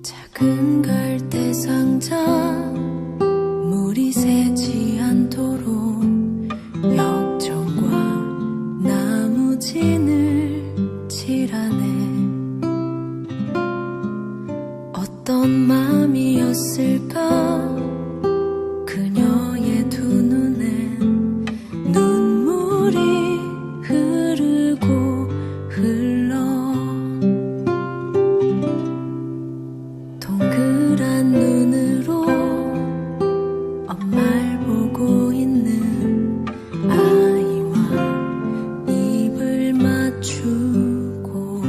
작은 갈대 상자 물이 새지 않도록 역청과 나무진을 칠하네. 어떤 맘이었을까 그녀의 두 눈엔 눈물이 흐르고 흘러 동그란 눈으로 엄마를 보고 있는 아이와 입을 맞추고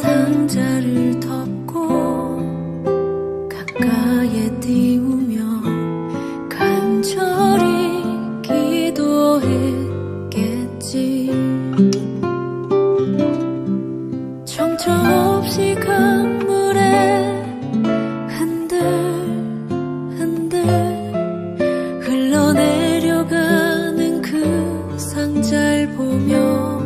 상자를 덮고 가까이에 띄우며 간절히 기도했겠지. 정처 없이 강물에 흔들흔들 흘러내려가는 그 상자를 보며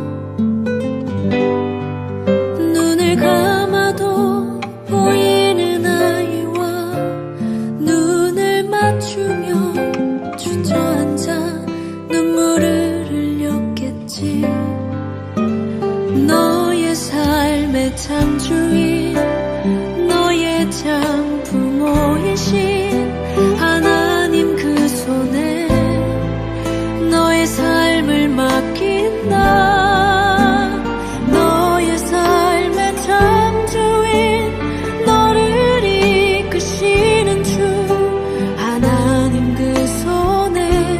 눈을 감아도 보이는 아이와 눈을 맞추며 주저앉아 눈물을 흘렸겠지. 너의 삶의 창주인 너의 장부모이신 하나님 그 손에 너의 삶을 맡긴다. 너의 삶의 창주인 너를 이끄시는 주 하나님 그 손에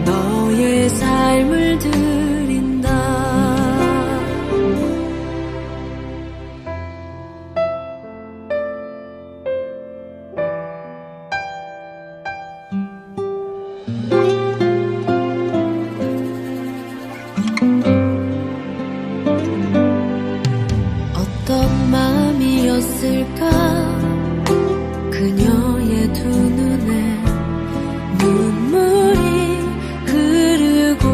너의 삶을 드린다. 어떤 마음이었을까 그녀의 두 눈에 눈물이 흐르고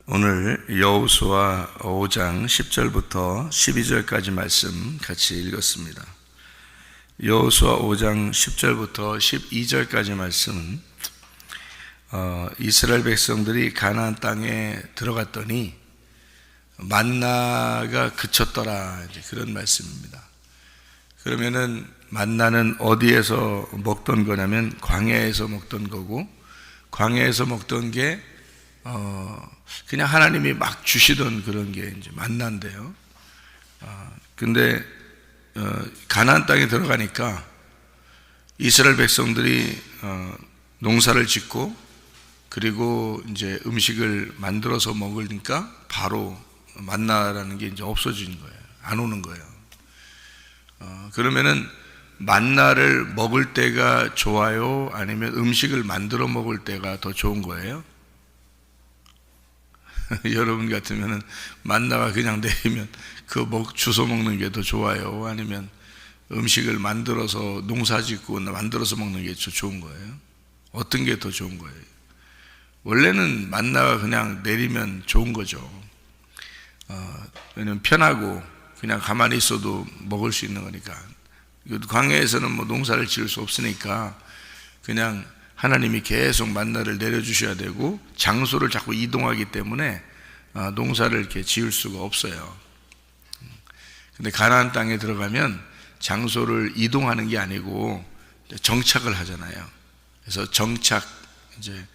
오늘 여호수아 5장 10절부터 12절까지 말씀 같이 읽었습니다. 여호수아 5장 10절부터 12절까지 말씀은 이스라엘 백성들이 가나안 땅에 들어갔더니 만나가 그쳤더라, 이제 그런 말씀입니다. 그러면은 만나는 어디에서 먹던 거냐면 광야에서 먹던 거고, 광야에서 먹던 게 그냥 하나님이 막 주시던 그런 게 이제 만나인데요. 근데 가나안 땅에 들어가니까 이스라엘 백성들이 농사를 짓고 그리고 이제 음식을 만들어서 먹으니까 바로 만나라는 게 이제 없어지는 거예요. 안 오는 거예요. 그러면은 만나를 먹을 때가 좋아요? 아니면 음식을 만들어 먹을 때가 더 좋은 거예요? 여러분 같으면은 만나가 그냥 내리면 주워 먹는 게 더 좋아요? 아니면 음식을 만들어서 농사 짓고 만들어서 먹는 게 더 좋은 거예요? 어떤 게 더 좋은 거예요? 원래는 만나가 그냥 내리면 좋은 거죠. 왜냐면 편하고 그냥 가만히 있어도 먹을 수 있는 거니까. 광야에서는 뭐 농사를 지을 수 없으니까 그냥 하나님이 계속 만나를 내려주셔야 되고 장소를 자꾸 이동하기 때문에 농사를 이렇게 지을 수가 없어요. 근데 가나안 땅에 들어가면 장소를 이동하는 게 아니고 정착을 하잖아요. 그래서 정착, 이제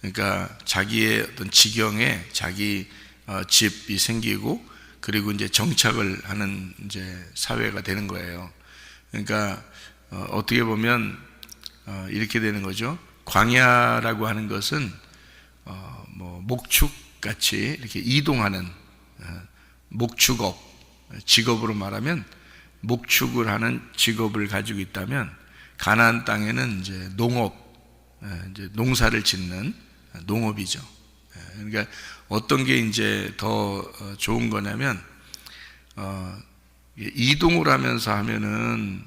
그러니까 자기의 어떤 지경에 자기 집이 생기고 그리고 이제 정착을 하는 이제 사회가 되는 거예요. 그러니까 어떻게 보면 이렇게 되는 거죠. 광야라고 하는 것은 뭐 목축 같이 이렇게 이동하는 목축업, 직업으로 말하면 목축을 하는 직업을 가지고 있다면 가나안 땅에는 이제 농업, 이제 농사를 짓는 농업이죠. 그러니까 어떤 게 이제 더 좋은 거냐면 이동을 하면서 하면은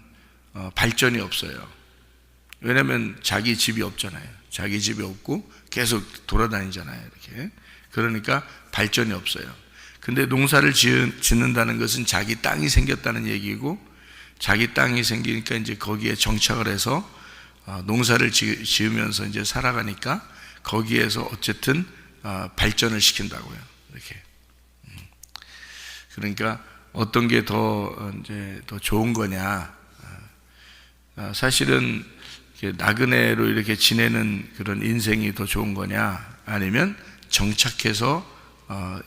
발전이 없어요. 왜냐하면 자기 집이 없잖아요. 자기 집이 없고 계속 돌아다니잖아요. 이렇게. 그러니까 발전이 없어요. 근데 농사를 짓는다는 것은 자기 땅이 생겼다는 얘기고, 자기 땅이 생기니까 이제 거기에 정착을 해서 농사를 지으면서 이제 살아가니까 거기에서 어쨌든 발전을 시킨다고요. 이렇게. 그러니까 어떤 게 더 좋은 거냐? 사실은 나그네로 이렇게 지내는 그런 인생이 더 좋은 거냐? 아니면 정착해서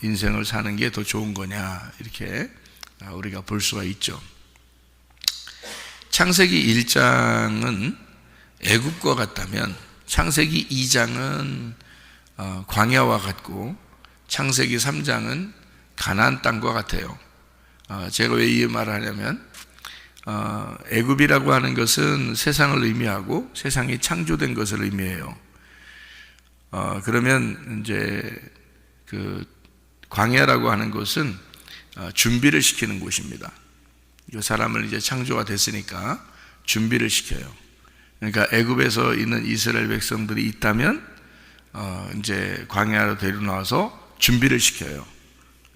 인생을 사는 게 더 좋은 거냐? 이렇게 우리가 볼 수가 있죠. 창세기 1장은 애굽과 같다면 창세기 2장은 광야와 같고 창세기 3장은 가나안 땅과 같아요. 제가 왜 이 말을 하냐면 애굽이라고 하는 것은 세상을 의미하고 세상이 창조된 것을 의미해요. 그러면 이제 그 광야라고 하는 것은 준비를 시키는 곳입니다. 이 사람을 이제 창조가 됐으니까 준비를 시켜요. 그러니까 애굽에서 있는 이스라엘 백성들이 있다면 이제 광야로 데려나와서 준비를 시켜요.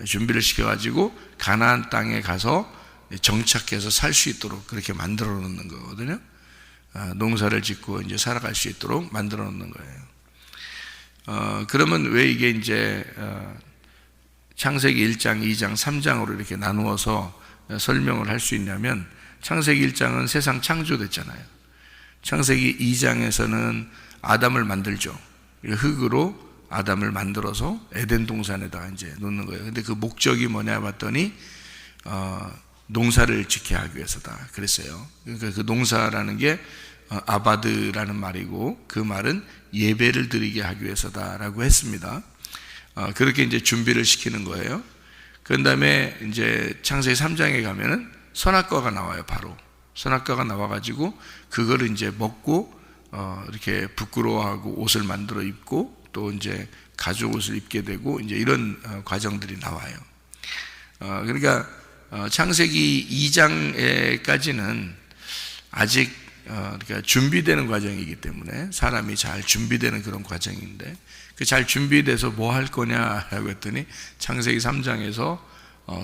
준비를 시켜가지고 가나안 땅에 가서 정착해서 살 수 있도록 그렇게 만들어 놓는 거거든요. 농사를 짓고 이제 살아갈 수 있도록 만들어 놓는 거예요. 그러면 왜 이게 이제 창세기 1장, 2장, 3장으로 이렇게 나누어서 설명을 할 수 있냐면, 창세기 1장은 세상 창조됐잖아요. 창세기 2장에서는 아담을 만들죠. 흙으로 아담을 만들어서 에덴 동산에다가 이제 놓는 거예요. 근데 그 목적이 뭐냐 봤더니 농사를 짓게 하기 위해서다 그랬어요. 그러니까 그 농사라는 게 아바드라는 말이고, 그 말은 예배를 드리게 하기 위해서다라고 했습니다. 그렇게 이제 준비를 시키는 거예요. 그 다음에 이제 창세기 3장에 가면은 선악과가 나와요. 바로 선악과가 나와가지고 그거를 이제 먹고 이렇게 부끄러워하고 옷을 만들어 입고 또 이제 가죽 옷을 입게 되고 이제 이런 과정들이 나와요. 그러니까 창세기 2장에까지는 아직 그러니까 준비되는 과정이기 때문에 사람이 잘 준비되는 그런 과정인데 그 잘 준비돼서 뭐 할 거냐라고 했더니 창세기 3장에서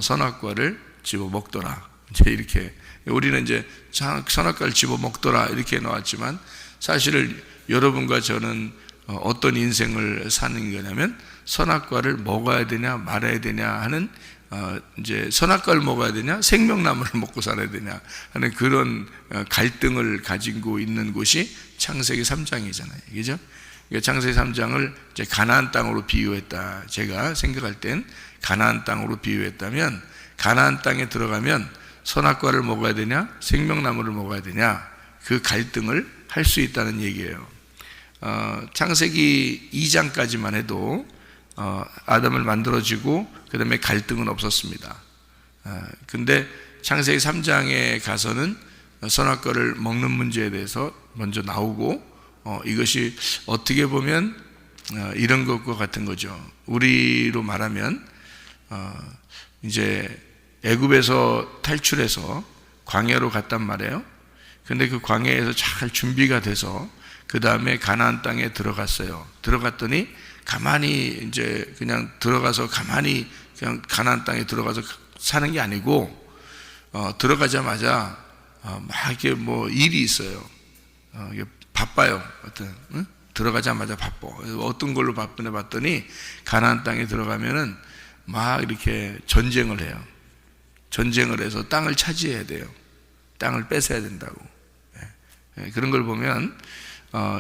선악과를 집어 먹더라. 이제 이렇게 우리는 이제 선악과를 집어 먹더라 이렇게 나왔지만 사실은 여러분과 저는 어떤 인생을 사는 거냐면 선악과를 먹어야 되냐 말아야 되냐 하는 이제 선악과를 먹어야 되냐 생명나무를 먹고 살아야 되냐 하는 그런 갈등을 가지고 있는 곳이 창세기 3장이잖아요. 그죠? 창세기 3장을 이제 가나안 땅으로 비유했다. 제가 생각할 땐 가나안 땅으로 비유했다면 가나안 땅에 들어가면 선악과를 먹어야 되냐 생명나무를 먹어야 되냐 그 갈등을 할 수 있다는 얘기예요. 창세기 2장까지만 해도 아담을 만들어지고 그 다음에 갈등은 없었습니다. 근데 창세기 3장에 가서는 선악과를 먹는 문제에 대해서 먼저 나오고 이것이 어떻게 보면 이런 것과 같은 거죠. 우리로 말하면 이제 애굽에서 탈출해서 광야로 갔단 말이에요. 근데 그 광야에서 잘 준비가 돼서 그 다음에 가나안 땅에 들어갔어요. 들어갔더니 가만히 이제 그냥 들어가서 가만히 그냥 가나안 땅에 들어가서 사는 게 아니고 들어가자마자 막 이렇게 뭐 일이 있어요. 이게 바빠요. 응? 들어가자마자 바빠. 어떤 걸로 바쁘네 봤더니 가나안 땅에 들어가면은 막 이렇게 전쟁을 해요. 전쟁을 해서 땅을 차지해야 돼요. 땅을 뺏어야 된다고. 그런 걸 보면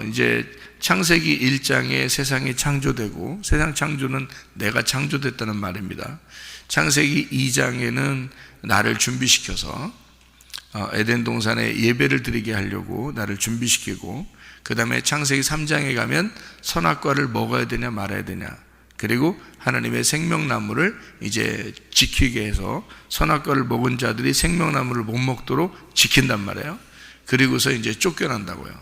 이제 창세기 1장에 세상이 창조되고 세상 창조는 내가 창조됐다는 말입니다. 창세기 2장에는 나를 준비시켜서 에덴 동산에 예배를 드리게 하려고 나를 준비시키고 그 다음에 창세기 3장에 가면 선악과를 먹어야 되냐 말아야 되냐 그리고 하나님의 생명나무를 이제 지키게 해서 선악과를 먹은 자들이 생명나무를 못 먹도록 지킨단 말이에요. 그리고서 이제 쫓겨난다고요.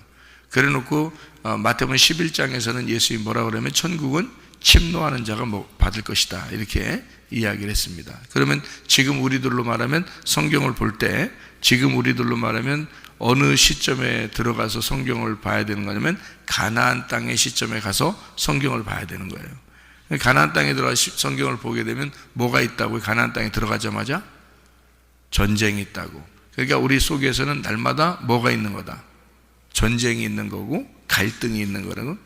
그래 놓고 마태복음 11장에서는 예수님이 뭐라 그러면 천국은 침노하는 자가 받을 것이다 이렇게 이야기를 했습니다. 그러면 지금 우리들로 말하면 성경을 볼 때 지금 우리들로 말하면 어느 시점에 들어가서 성경을 봐야 되는 거냐면 가나안 땅의 시점에 가서 성경을 봐야 되는 거예요. 가나안 땅에 들어가서 성경을 보게 되면 뭐가 있다고요? 가나안 땅에 들어가자마자 전쟁이 있다고. 그러니까 우리 속에서는 날마다 뭐가 있는 거다? 전쟁이 있는 거고 갈등이 있는 거라고.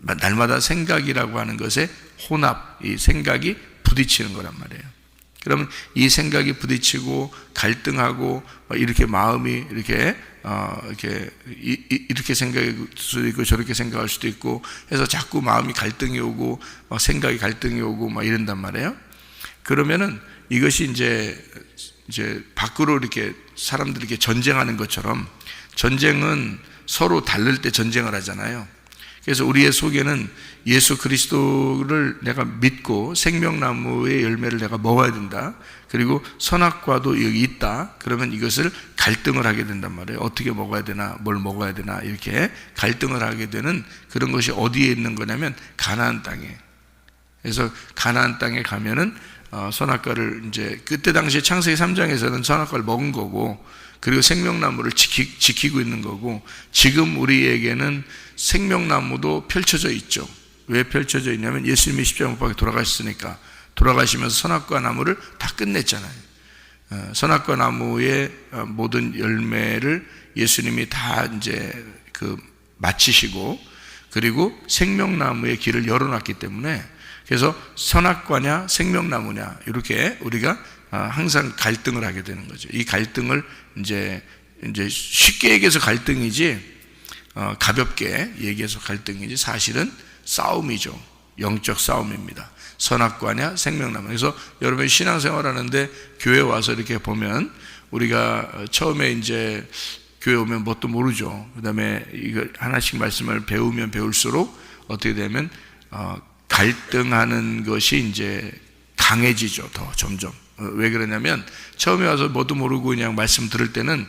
날마다 생각이라고 하는 것에 혼합, 이 생각이 부딪히는 거란 말이에요. 그러면 이 생각이 부딪히고 갈등하고 이렇게 마음이 이렇게 생각할 수도 있고 저렇게 생각할 수도 있고 해서 자꾸 마음이 갈등이 오고 막 생각이 갈등이 오고 막 이런단 말이에요. 그러면은 이것이 이제 밖으로 이렇게 사람들이 이렇게 전쟁하는 것처럼 전쟁은 서로 다를 때 전쟁을 하잖아요. 그래서 우리의 속에는 예수 그리스도를 내가 믿고 생명나무의 열매를 내가 먹어야 된다. 그리고 선악과도 여기 있다. 그러면 이것을 갈등을 하게 된단 말이에요. 어떻게 먹어야 되나, 뭘 먹어야 되나 이렇게 갈등을 하게 되는 그런 것이 어디에 있는 거냐면 가나안 땅에. 그래서 가나안 땅에 가면은 선악과를 이제 그때 당시에 창세기 3장에서는 선악과를 먹은 거고 그리고 생명나무를 지키고 있는 거고 지금 우리에게는 생명나무도 펼쳐져 있죠. 왜 펼쳐져 있냐면 예수님이 십자가 못 박혀 돌아가셨으니까 돌아가시면서 선악과 나무를 다 끝냈잖아요. 선악과 나무의 모든 열매를 예수님이 다 이제 마치시고 그리고 생명나무의 길을 열어놨기 때문에 그래서 선악과냐 생명나무냐 이렇게 우리가 항상 갈등을 하게 되는 거죠. 이 갈등을 이제 쉽게 얘기해서 갈등이지 가볍게 얘기해서 갈등이지 사실은 싸움이죠. 영적 싸움입니다. 선악과냐 생명나무. 그래서 여러분 신앙생활 하는데 교회 와서 이렇게 보면 우리가 처음에 이제 교회 오면 뭣도 모르죠. 그 다음에 이거 하나씩 말씀을 배우면 배울수록 어떻게 되면 갈등하는 것이 이제 강해지죠. 더 점점. 왜 그러냐면 처음에 와서 뭣도 모르고 그냥 말씀 들을 때는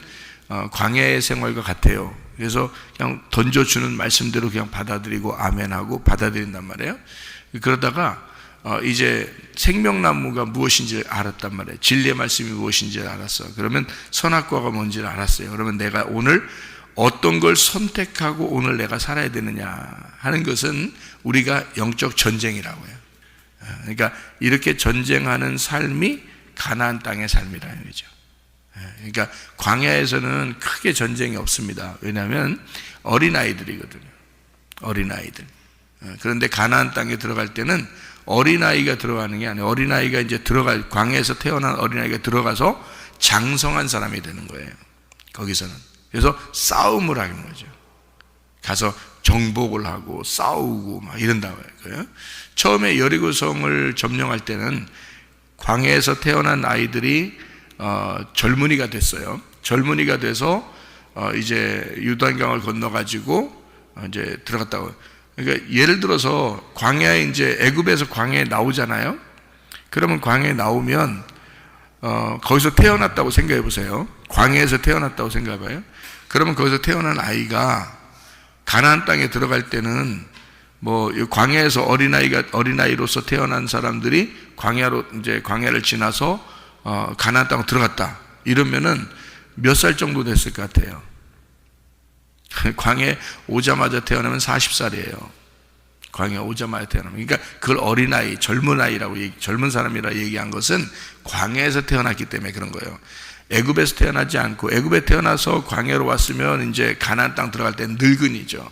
광야의 생활과 같아요. 그래서 그냥 던져주는 말씀대로 그냥 받아들이고 아멘하고 받아들인단 말이에요. 그러다가 이제 생명나무가 무엇인지 알았단 말이에요. 진리의 말씀이 무엇인지 알았어. 그러면 선악과가 뭔지를 알았어요. 그러면 내가 오늘 어떤 걸 선택하고 오늘 내가 살아야 되느냐 하는 것은 우리가 영적 전쟁이라고 해요. 그러니까 이렇게 전쟁하는 삶이 가나안 땅의 삶이라는 거죠. 그러니까 광야에서는 크게 전쟁이 없습니다. 왜냐하면 어린아이들이거든요. 어린아이들. 그런데 가나안 땅에 들어갈 때는 어린아이가 들어가는 게 아니에요. 어린아이가 이제 광야에서 태어난 어린아이가 들어가서 장성한 사람이 되는 거예요. 거기서는. 그래서 싸움을 하는 거죠. 가서 정복을 하고 싸우고 막 이런다고 해요. 처음에 여리고성을 점령할 때는 광야에서 태어난 아이들이 젊은이가 됐어요. 젊은이가 돼서 이제 요단강을 건너가지고 이제 들어갔다고. 그러니까 예를 들어서 광야에 이제 애굽에서 광야에 나오잖아요. 그러면 광야에 나오면 거기서 태어났다고 생각해 보세요. 광야에서 태어났다고 생각해 봐요. 그러면 거기서 태어난 아이가 가나안 땅에 들어갈 때는 뭐 광야에서 어린아이로서 태어난 사람들이 광야를 지나서 가나안 땅으로 들어갔다. 이러면은 몇 살 정도 됐을 것 같아요? 광야에 오자마자 태어나면 40살이에요. 광야에 오자마자 태어나면. 그러니까 그걸 어린아이, 젊은 사람이라 얘기한 것은 광야에서 태어났기 때문에 그런 거예요. 애굽에서 태어나지 않고, 애굽에 태어나서 광야로 왔으면 이제 가나안 땅 들어갈 때는 늙은이죠.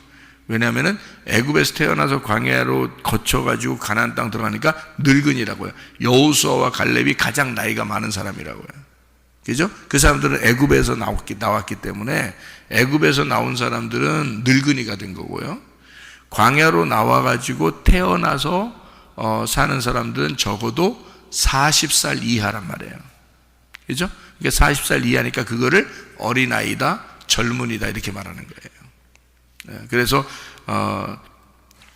왜냐하면은 애굽에서 태어나서 광야로 거쳐가지고 가나안 땅 들어가니까 늙은이라고요. 여호수아와 갈렙이 가장 나이가 많은 사람이라고요. 그죠? 그 사람들은 애굽에서 나왔기 때문에 애굽에서 나온 사람들은 늙은이가 된 거고요. 광야로 나와가지고 태어나서 사는 사람들은 적어도 40살 이하란 말이에요. 그죠? 그러니까 40살 이하니까 그거를 어린아이다, 젊은이다 이렇게 말하는 거예요. 그래서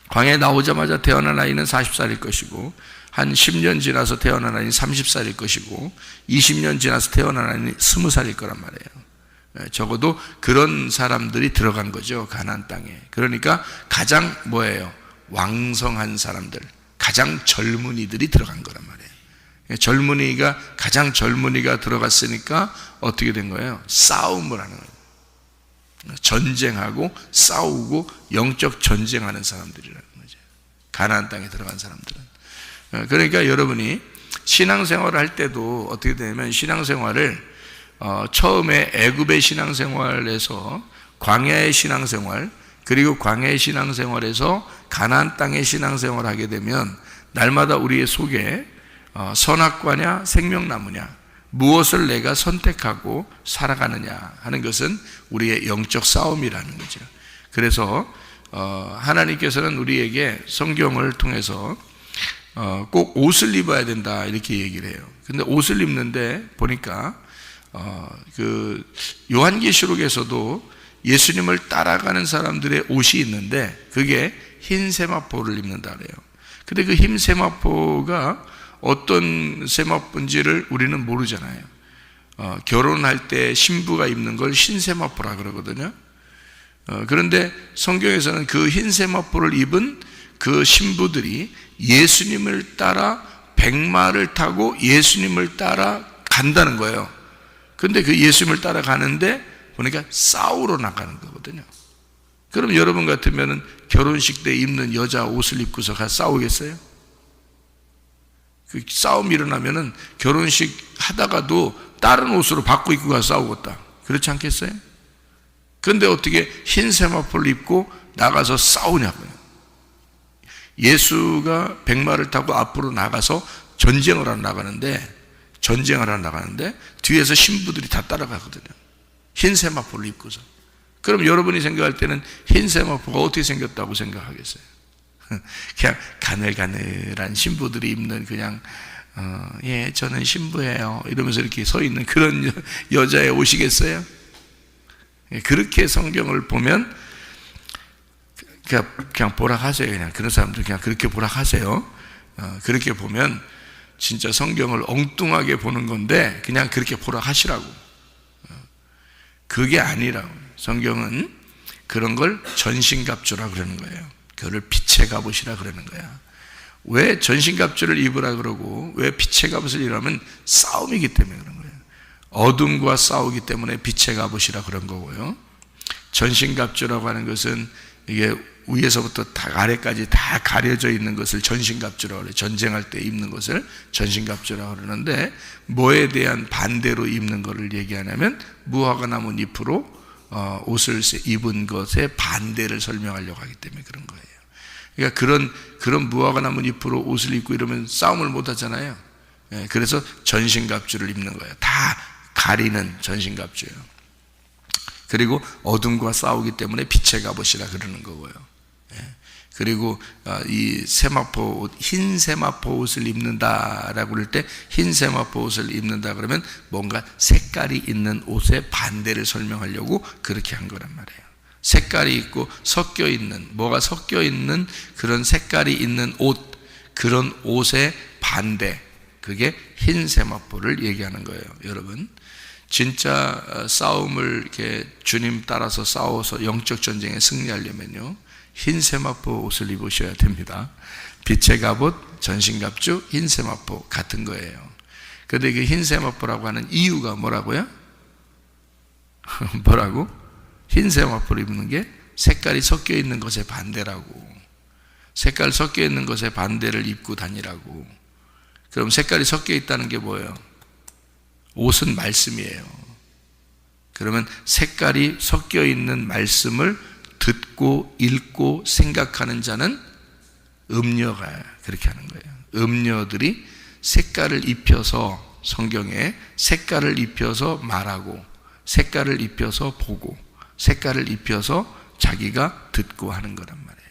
광야에 나오자마자 태어난 아이는 40살일 것이고, 한 10년 지나서 태어난 아이는 30살일 것이고, 20년 지나서 태어난 아이는 20살일 거란 말이에요. 적어도 그런 사람들이 들어간 거죠, 가나안 땅에. 그러니까 가장 뭐예요? 왕성한 사람들, 가장 젊은이들이 들어간 거란 말이에요. 가장 젊은이가 들어갔으니까 어떻게 된 거예요? 싸움을 하는 거예요. 전쟁하고 싸우고 영적 전쟁하는 사람들이라는 거죠. 가나안 땅에 들어간 사람들은. 그러니까 여러분이 신앙생활을 할 때도 어떻게 되냐면, 신앙생활을 처음에 애굽의 신앙생활에서 광야의 신앙생활, 그리고 광야의 신앙생활에서 가나안 땅의 신앙생활을 하게 되면 날마다 우리의 속에 선악과냐 생명나무냐, 무엇을 내가 선택하고 살아가느냐 하는 것은 우리의 영적 싸움이라는 거죠. 그래서 하나님께서는 우리에게 성경을 통해서 꼭 옷을 입어야 된다 이렇게 얘기를 해요. 근데 옷을 입는데 보니까 그 요한계시록에서도 예수님을 따라가는 사람들의 옷이 있는데 그게 흰 세마포를 입는다 그래요. 근데 그 흰 세마포가 어떤 세마포인지를 우리는 모르잖아요. 결혼할 때 신부가 입는 걸 흰 세마포라 그러거든요. 그런데 성경에서는 그 흰 세마포를 입은 그 신부들이 예수님을 따라 백마를 타고 예수님을 따라 간다는 거예요. 근데 그 예수님을 따라 가는데 보니까 싸우러 나가는 거거든요. 그럼 여러분 같으면은 결혼식 때 입는 여자 옷을 입고서 가서 싸우겠어요? 그 싸움이 일어나면은 결혼식 하다가도 다른 옷으로 바꿔 입고 가서 싸우겠다. 그렇지 않겠어요? 그런데 어떻게 흰 세마포를 입고 나가서 싸우냐고요. 예수가 백마를 타고 앞으로 나가서 전쟁을 하러 나가는데 뒤에서 신부들이 다 따라가거든요. 흰 세마포를 입고서. 그럼 여러분이 생각할 때는 흰 세마포가 어떻게 생겼다고 생각하겠어요? 그냥 가늘가늘한 신부들이 입는 그냥 예, 저는 신부예요 이러면서 이렇게 서 있는 그런 여자의 옷이겠어요? 그렇게 성경을 보면 그냥 보락하세요. 그냥 그런 사람들 그냥 그렇게 보락하세요. 그렇게 보면 진짜 성경을 엉뚱하게 보는 건데 그냥 그렇게 보락하시라고. 그게 아니라고. 성경은 그런 걸 전신갑주라 그러는 거예요. 그거를 빛의 갑옷이라 그러는 거야. 왜 전신갑주를 입으라 그러고 왜 빛의 갑옷을 입으라면 싸움이기 때문에 그런 거예요. 어둠과 싸우기 때문에 빛의 갑옷이라 그런 거고요. 전신갑주라고 하는 것은 이게 위에서부터 다 아래까지 다 가려져 있는 것을 전신갑주라고 그래요. 전쟁할 때 입는 것을 전신갑주라고 그러는데, 뭐에 대한 반대로 입는 것을 얘기하냐면 무화과 나무 잎으로 옷을 입은 것의 반대를 설명하려고 하기 때문에 그런 거예요. 그러니까 그런 무화과 나무 잎으로 옷을 입고 이러면 싸움을 못 하잖아요. 그래서 전신갑주를 입는 거예요. 다 가리는 전신갑주예요. 그리고 어둠과 싸우기 때문에 빛의 갑옷이라 그러는 거고요. 그리고 이 세마포 옷, 흰 세마포 옷을 입는다라고 그럴 때, 흰 세마포 옷을 입는다 그러면 뭔가 색깔이 있는 옷의 반대를 설명하려고 그렇게 한 거란 말이에요. 색깔이 있고 섞여 있는, 뭐가 섞여 있는 그런 색깔이 있는 옷, 그런 옷의 반대, 그게 흰 세마포를 얘기하는 거예요. 여러분, 진짜 싸움을 이렇게 주님 따라서 싸워서 영적 전쟁에 승리하려면요, 흰 세마포 옷을 입으셔야 됩니다. 빛의 갑옷, 전신갑주, 흰 세마포 같은 거예요. 그런데 이게 흰 세마포라고 하는 이유가 뭐라고요? 뭐라고? 흰 세마포를 입는 게 색깔이 섞여 있는 것의 반대라고. 색깔 섞여 있는 것의 반대를 입고 다니라고. 그럼 색깔이 섞여 있다는 게 뭐예요? 옷은 말씀이에요. 그러면 색깔이 섞여 있는 말씀을 듣고 읽고 생각하는 자는 음녀가 그렇게 하는 거예요. 음녀들이 색깔을 입혀서, 성경에 색깔을 입혀서 말하고, 색깔을 입혀서 보고, 색깔을 입혀서 자기가 듣고 하는 거란 말이에요.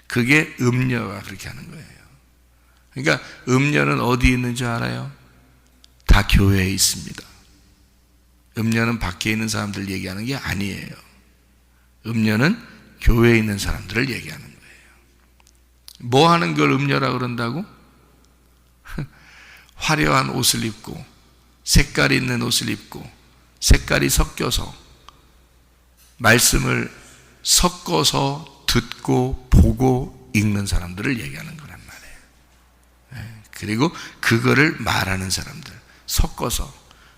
그게 음녀가 그렇게 하는 거예요. 그러니까 음녀는 어디 있는 줄 알아요? 다 교회에 있습니다. 음녀는 밖에 있는 사람들 얘기하는 게 아니에요. 음녀는 교회에 있는 사람들을 얘기하는 거예요. 뭐 하는 걸 음녀라고 그런다고? 화려한 옷을 입고, 색깔 있는 옷을 입고, 색깔이 섞여서 말씀을 섞어서 듣고 보고 읽는 사람들을 얘기하는 거란 말이에요. 그리고 그거를 말하는 사람들, 섞어서.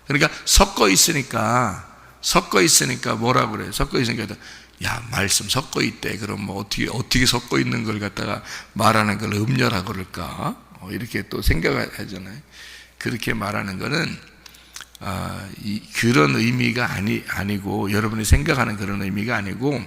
그러니까 섞어 있으니까 뭐라고 그래요? 섞어 있으니까, 야, 말씀 섞어 있대. 그럼 뭐 어떻게 섞어 있는 걸 갖다가 말하는 걸 음녀라고 그럴까? 이렇게 또 생각을 하잖아요. 그렇게 말하는 거는 그런 의미가 아니고, 여러분이 생각하는 그런 의미가 아니고,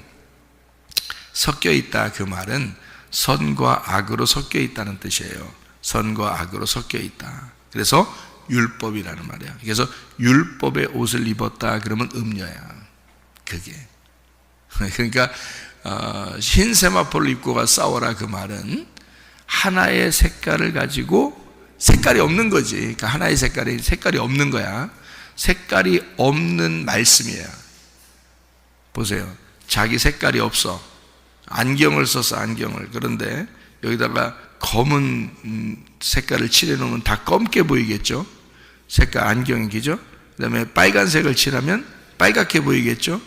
섞여 있다, 그 말은 선과 악으로 섞여 있다는 뜻이에요. 선과 악으로 섞여 있다. 그래서 율법이라는 말이야. 그래서 율법의 옷을 입었다 그러면 음녀야, 그게. 그러니까 흰 세마포를 입고가 싸워라, 그 말은 하나의 색깔을 가지고, 색깔이 없는 거지. 그러니까 하나의 색깔이 없는 거야. 색깔이 없는 말씀이에요. 보세요. 자기 색깔이 없어. 안경을 썼어, 안경을. 그런데 여기다가 검은 색깔을 칠해놓으면 다 검게 보이겠죠? 색깔 안경이죠? 그 다음에 빨간색을 칠하면 빨갛게 보이겠죠?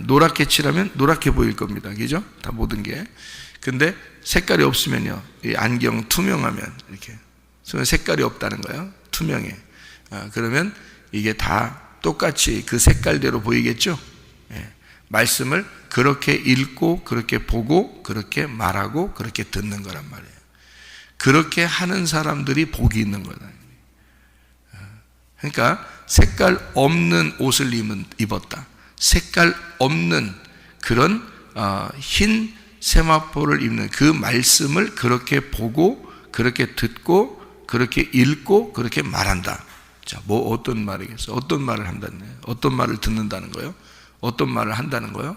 노랗게 칠하면 노랗게 보일 겁니다. 그죠? 다 모든 게. 근데 색깔이 없으면요, 이 안경 투명하면 이렇게 색깔이 없다는 거예요. 투명해. 그러면 이게 다 똑같이 그 색깔대로 보이겠죠? 말씀을 그렇게 읽고, 그렇게 보고, 그렇게 말하고, 그렇게 듣는 거란 말이에요. 그렇게 하는 사람들이 복이 있는 거다. 그러니까 색깔 없는 옷을 입었다. 색깔 없는 그런 흰 세마포를 입는 그 말씀을 그렇게 보고, 그렇게 듣고, 그렇게 읽고, 그렇게 말한다. 자, 뭐 어떤 말이겠어? 어떤 말을 한다는 거예요? 어떤 말을 듣는다는 거예요? 어떤 말을 한다는 거예요?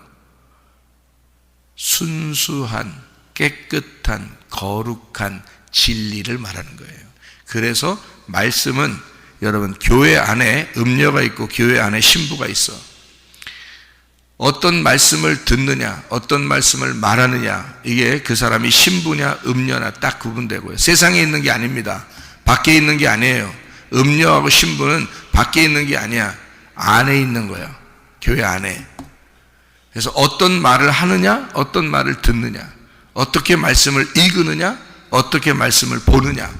순수한, 깨끗한, 거룩한 진리를 말하는 거예요. 그래서 말씀은 여러분, 교회 안에 음녀가 있고 교회 안에 신부가 있어. 어떤 말씀을 듣느냐, 어떤 말씀을 말하느냐, 이게 그 사람이 신부냐 음녀냐 딱 구분되고요. 세상에 있는 게 아닙니다. 밖에 있는 게 아니에요. 음녀하고 신부는 밖에 있는 게 아니야. 안에 있는 거야. 교회 안에. 그래서 어떤 말을 하느냐, 어떤 말을 듣느냐, 어떻게 말씀을 읽느냐, 어떻게 말씀을 보느냐.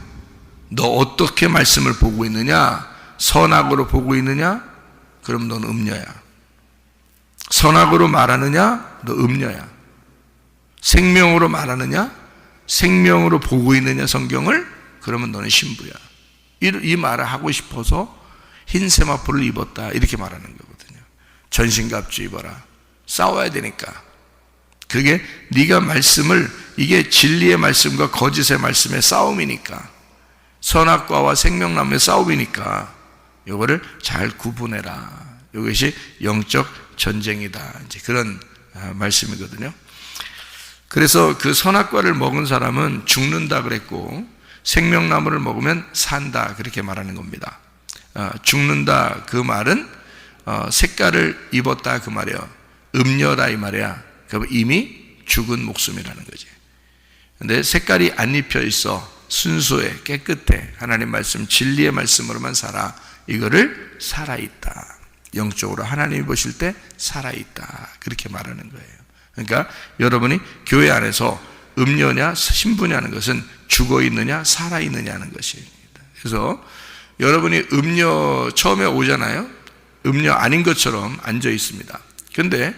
너 어떻게 말씀을 보고 있느냐? 선악으로 보고 있느냐? 그럼 넌 음녀야. 선악으로 말하느냐? 너 음녀야. 생명으로 말하느냐? 생명으로 보고 있느냐 성경을? 그러면 너는 신부야. 이 말을 하고 싶어서 흰 세마포를 입었다 이렇게 말하는 거거든요. 전신갑주 입어라. 싸워야 되니까. 그게 네가 말씀을, 이게 진리의 말씀과 거짓의 말씀의 싸움이니까, 선악과와 생명나무의 싸움이니까 이거를 잘 구분해라. 이것이 영적 전쟁이다. 이제 그런 말씀이거든요. 그래서 그 선악과를 먹은 사람은 죽는다 그랬고, 생명나무를 먹으면 산다 그렇게 말하는 겁니다. 죽는다 그 말은 색깔을 입었다 그 말이에요. 음녀다 이 말이야. 그럼 이미 죽은 목숨이라는 거지. 근데 색깔이 안 입혀 있어. 순수해, 깨끗해. 하나님 말씀, 진리의 말씀으로만 살아. 이거를 살아있다. 영적으로 하나님이 보실 때 살아있다. 그렇게 말하는 거예요. 그러니까 여러분이 교회 안에서 음녀냐 신부냐는 것은 죽어있느냐 살아있느냐는 것입니다. 그래서 여러분이 음녀 처음에 오잖아요. 음녀 아닌 것처럼 앉아 있습니다. 근데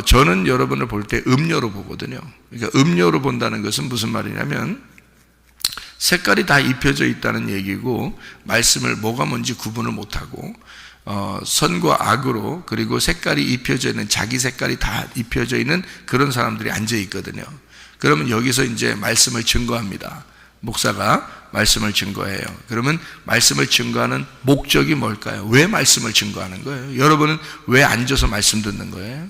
저는 여러분을 볼 때 음녀로 보거든요. 그러니까 음녀로 본다는 것은 무슨 말이냐면 색깔이 다 입혀져 있다는 얘기고, 말씀을 뭐가 뭔지 구분을 못하고 선과 악으로, 그리고 색깔이 입혀져 있는, 자기 색깔이 다 입혀져 있는 그런 사람들이 앉아 있거든요. 그러면 여기서 이제 말씀을 증거합니다. 목사가 말씀을 증거해요. 그러면 말씀을 증거하는 목적이 뭘까요? 왜 말씀을 증거하는 거예요? 여러분은 왜 앉아서 말씀 듣는 거예요?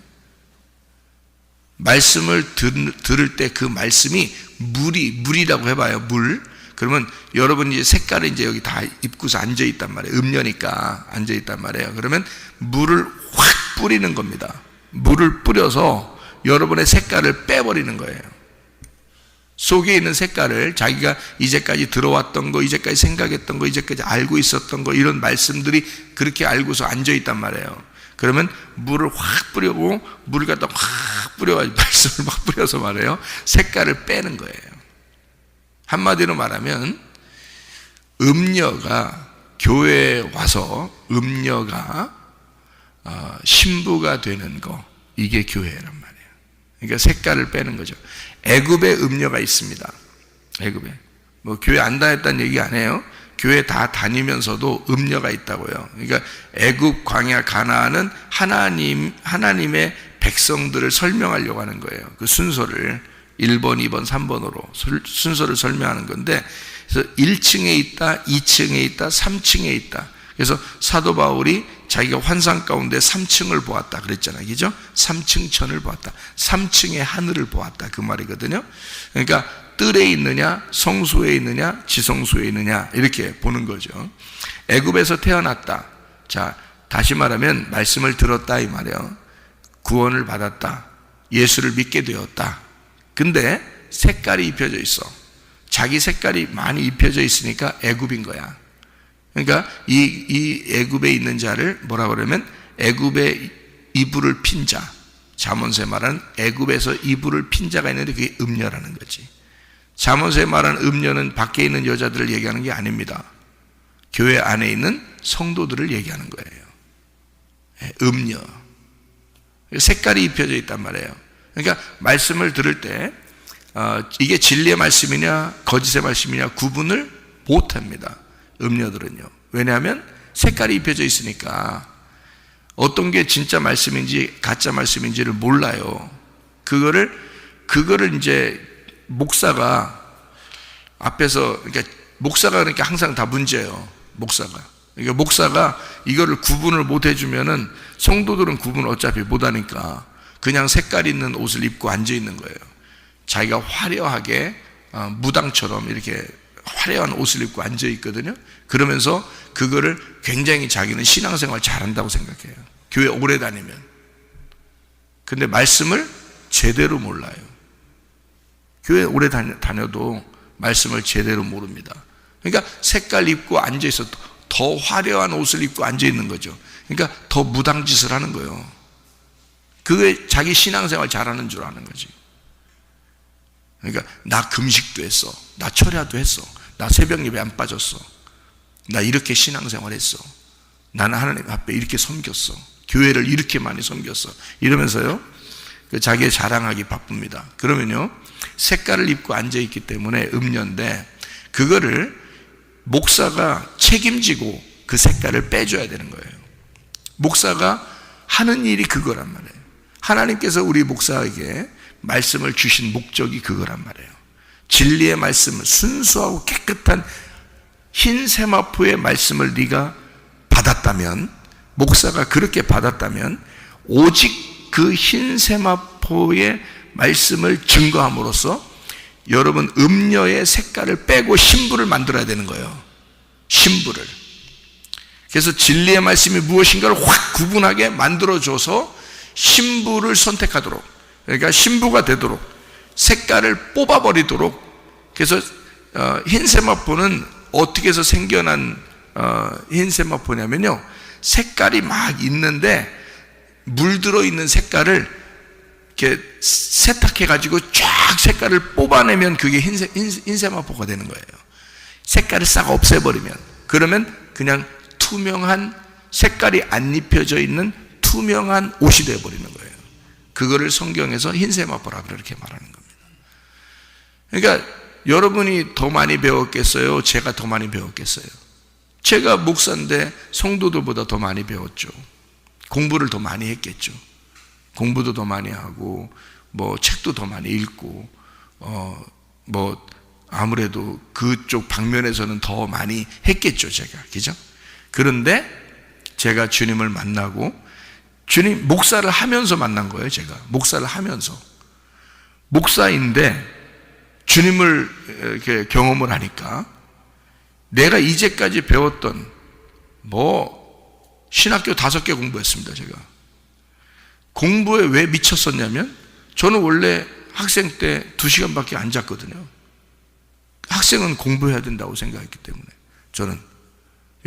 말씀을 들을 때 그 말씀이 물이라고 해봐요. 물. 그러면 여러분이 이제 색깔을 이제 여기 다 입고서 앉아 있단 말이에요. 음녀니까 앉아 있단 말이에요. 그러면 물을 확 뿌리는 겁니다. 물을 뿌려서 여러분의 색깔을 빼버리는 거예요. 속에 있는 색깔을, 자기가 이제까지 들어왔던 거, 이제까지 생각했던 거, 이제까지 알고 있었던 거, 이런 말씀들이 그렇게 알고서 앉아 있단 말이에요. 그러면 물을 확 뿌리고, 물을 갖다 확 뿌려가지고 말씀을 막 뿌려서 말해요. 색깔을 빼는 거예요. 한마디로 말하면 음녀가 교회에 와서 음녀가 신부가 되는 거, 이게 교회란 말이에요. 그러니까 색깔을 빼는 거죠. 애굽에 음녀가 있습니다. 애굽에 뭐 교회 안 다녔다는 얘기 안 해요. 교회 다 다니면서도 음녀가 있다고요. 그러니까 애굽, 광야, 가나안은 하나님의 백성들을 설명하려고 하는 거예요. 그 순서를 1번, 2번, 3번으로 순서를 설명하는 건데, 그래서 1층에 있다, 2층에 있다, 3층에 있다. 그래서 사도 바울이 자기가 환상 가운데 3층을 보았다 그랬잖아요. 그죠? 3층 천을 보았다. 3층의 하늘을 보았다. 그 말이거든요. 그러니까 뜰에 있느냐, 성소에 있느냐, 지성소에 있느냐, 이렇게 보는 거죠. 애굽에서 태어났다. 자, 다시 말하면 말씀을 들었다 이 말이에요. 구원을 받았다. 예수를 믿게 되었다. 근데 색깔이 입혀져 있어. 자기 색깔이 많이 입혀져 있으니까 애굽인 거야. 그러니까 이 애굽에 있는 자를 뭐라 그러면 애굽의 이불을 핀 자. 잠언서에 말하는 애굽에서 이불을 핀 자가 있는데 그게 음녀라는 거지. 잠언서에 말하는 음녀는 밖에 있는 여자들을 얘기하는 게 아닙니다. 교회 안에 있는 성도들을 얘기하는 거예요. 음녀. 색깔이 입혀져 있단 말이에요. 그러니까 말씀을 들을 때 이게 진리의 말씀이냐 거짓의 말씀이냐 구분을 못합니다. 음녀들은요. 왜냐하면 색깔이 입혀져 있으니까 어떤 게 진짜 말씀인지 가짜 말씀인지를 몰라요. 그거를 이제 목사가 앞에서, 그러니까 목사가 그러니까 항상 다 문제예요. 그러니까 목사가 이거를 구분을 못 해주면은 성도들은 구분을 어차피 못 하니까 그냥 색깔 있는 옷을 입고 앉아 있는 거예요. 자기가 화려하게 무당처럼 이렇게 화려한 옷을 입고 앉아 있거든요. 그러면서 그거를 굉장히 자기는 신앙생활 잘한다고 생각해요. 교회 오래 다니면. 근데 말씀을 제대로 몰라요. 교회 오래 다녀도 말씀을 제대로 모릅니다. 그러니까 색깔 입고 앉아 있어 더 화려한 옷을 입고 앉아 있는 거죠. 그러니까 더 무당짓을 하는 거예요. 그게 자기 신앙생활 잘하는 줄 아는 거지. 그러니까 나 금식도 했어, 나 철야도 했어, 나 새벽 예배 안 빠졌어, 나 이렇게 신앙생활 했어, 나는 하나님 앞에 이렇게 섬겼어. 교회를 이렇게 많이 섬겼어. 이러면서요, 자기의 자랑하기 바쁩니다. 그러면요, 색깔을 입고 앉아있기 때문에 음료인데, 그거를 목사가 책임지고 그 색깔을 빼줘야 되는 거예요. 목사가 하는 일이 그거란 말이에요. 하나님께서 우리 목사에게 말씀을 주신 목적이 그거란 말이에요. 진리의 말씀을, 순수하고 깨끗한 흰 세마포의 말씀을 네가 받았다면, 목사가 그렇게 받았다면 오직 그 흰 세마포의 말씀을 증거함으로써 여러분 음료의 색깔을 빼고 신부를 만들어야 되는 거예요. 신부를. 그래서 진리의 말씀이 무엇인가를 확 구분하게 만들어줘서 신부를 선택하도록, 그러니까 신부가 되도록 색깔을 뽑아버리도록. 그래서 흰 세마포는 어떻게 해서 생겨난 흰 세마포냐면요, 색깔이 막 있는데 물들어 있는 색깔을 이렇게 세탁해 가지고 쫙 색깔을 뽑아내면 그게 흰 세마포가 되는 거예요. 색깔을 싹 없애버리면, 그러면 그냥 투명한, 색깔이 안 입혀져 있는 투명한 옷이 되어버리는 거예요. 그거를 성경에서 흰 세마포라고 그렇게 말하는 겁니다. 그러니까 여러분이 더 많이 배웠겠어요? 제가 더 많이 배웠겠어요? 제가 목사인데 성도들보다 더 많이 배웠죠. 공부를 더 많이 했겠죠. 공부도 더 많이 하고, 뭐 책도 더 많이 읽고, 뭐 아무래도 그쪽 방면에서는 더 많이 했겠죠, 제가. 그죠? 그런데 제가 주님을 만나고, 주님 목사를 하면서 만난 거예요. 제가 목사를 하면서, 목사인데 주님을 이렇게 경험을 하니까 내가 이제까지 배웠던, 뭐 신학교 5개 공부했습니다. 제가 공부에 왜 미쳤었냐면, 저는 원래 학생 때 2시간밖에 안 잤거든요. 학생은 공부해야 된다고 생각했기 때문에. 저는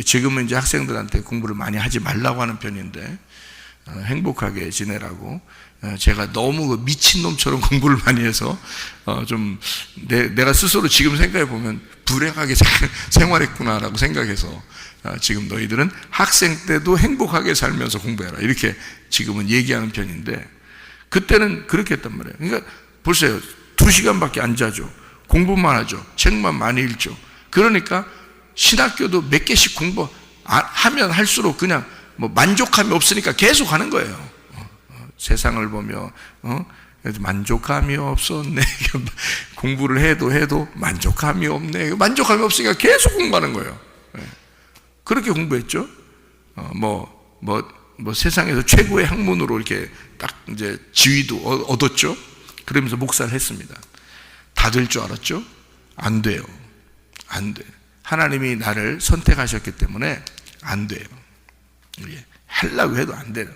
지금은 이제 학생들한테 공부를 많이 하지 말라고 하는 편인데, 행복하게 지내라고. 제가 너무 미친놈처럼 공부를 많이 해서 좀 내가 스스로 지금 생각해 보면 불행하게 생활했구나라고 생각해서, 지금 너희들은 학생 때도 행복하게 살면서 공부해라, 이렇게 지금은 얘기하는 편인데, 그때는 그렇게 했단 말이에요. 그러니까 보세요, 2시간밖에 안 자죠. 공부만 하죠. 책만 많이 읽죠. 그러니까 신학교도 몇 개씩 공부하면 할수록 그냥 뭐 만족감이 없으니까 계속 하는 거예요. 세상을 보며 만족감이 없었네. 공부를 해도 만족감이 없네. 만족감이 없으니까 계속 공부하는 거예요. 그렇게 공부했죠. 뭐 세상에서 최고의 학문으로 이렇게 딱 이제 지위도 얻었죠. 그러면서 목사를 했습니다. 다 될 줄 알았죠? 안 돼요. 안 돼. 하나님이 나를 선택하셨기 때문에 안 돼요. 하려고 해도 안 돼요.